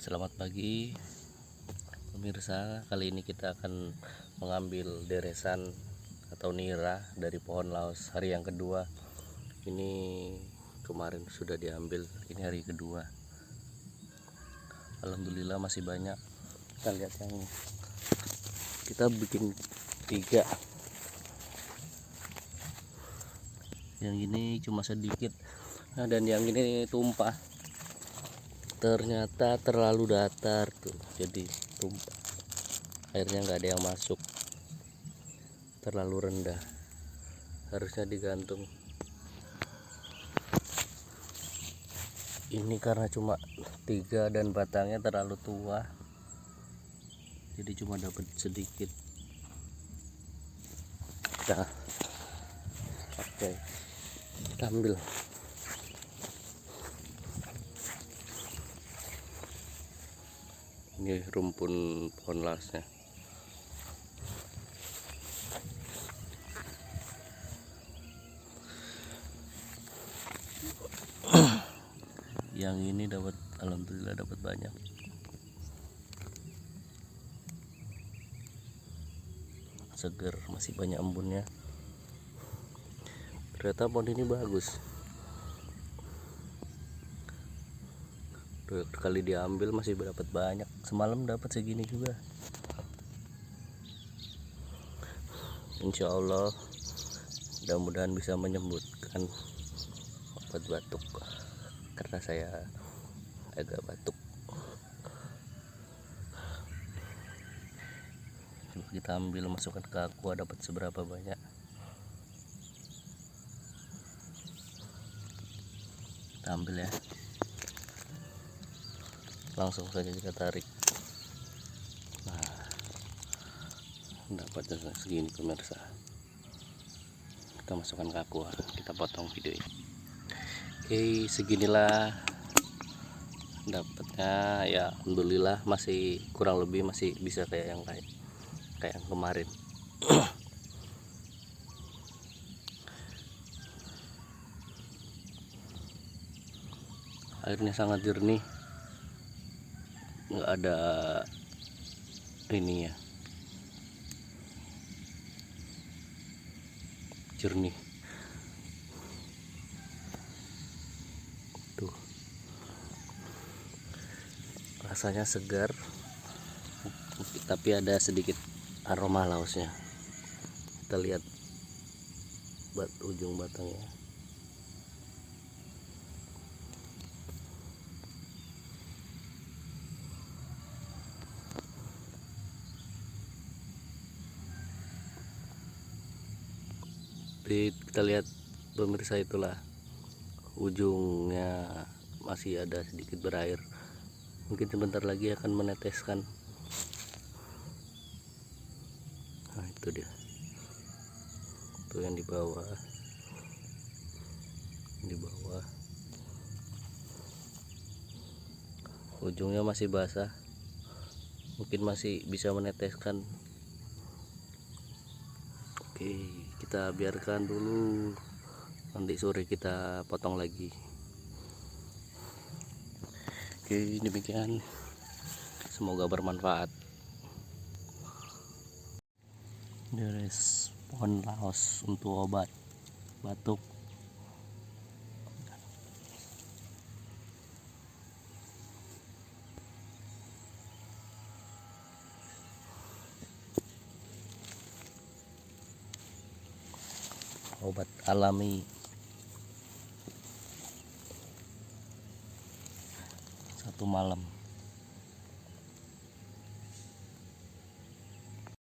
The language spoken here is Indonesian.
Selamat pagi pemirsa. Kali ini kita akan mengambil deresan atau nira dari pohon laos hari yang kedua. Ini kemarin sudah diambil, ini hari kedua. Alhamdulillah masih banyak. Kita lihat yang kita bikin 3. Yang ini cuma sedikit. Nah, dan yang ini tumpah. Ternyata terlalu datar tuh, jadi tumpah, airnya nggak ada yang masuk, terlalu rendah, harusnya digantung. Ini karena cuma 3 dan batangnya terlalu tua, jadi cuma dapat sedikit. Kita pakai, kita ambil. Ini rumpun pohon lasnya. Yang ini dapat, alhamdulillah dapat banyak. Seger, masih banyak embunnya. Ternyata pohon ini bagus. Kali diambil masih dapat banyak. Semalam dapat segini juga. Insya Allah mudah-mudahan bisa menyembuhkan obat batuk, karena saya agak batuk. Coba kita ambil, masukkan ke aqua, dapat seberapa banyak. Kita ambil ya, langsung saja kita tarik. Nah, dapat segini pemirsa. Kita masukkan ke aqua, kita potong video ini. Oke, seginilah dapatnya ya. Alhamdulillah masih kurang lebih masih bisa kayak yang kemarin. Airnya sangat jernih, nggak ada ini ya, jernih tuh, rasanya segar, tapi ada sedikit aroma laosnya. Kita lihat ujung batangnya. Kita lihat pemirsa, itulah ujungnya masih ada sedikit berair, mungkin sebentar lagi akan meneteskan. Nah, itu dia tuh yang di bawah, ujungnya masih basah, mungkin masih bisa meneteskan. Oke, kita biarkan dulu, nanti sore kita potong lagi. Oke, demikian, semoga bermanfaat. Deres pohon laos untuk obat batuk. Obat alami 1 malam.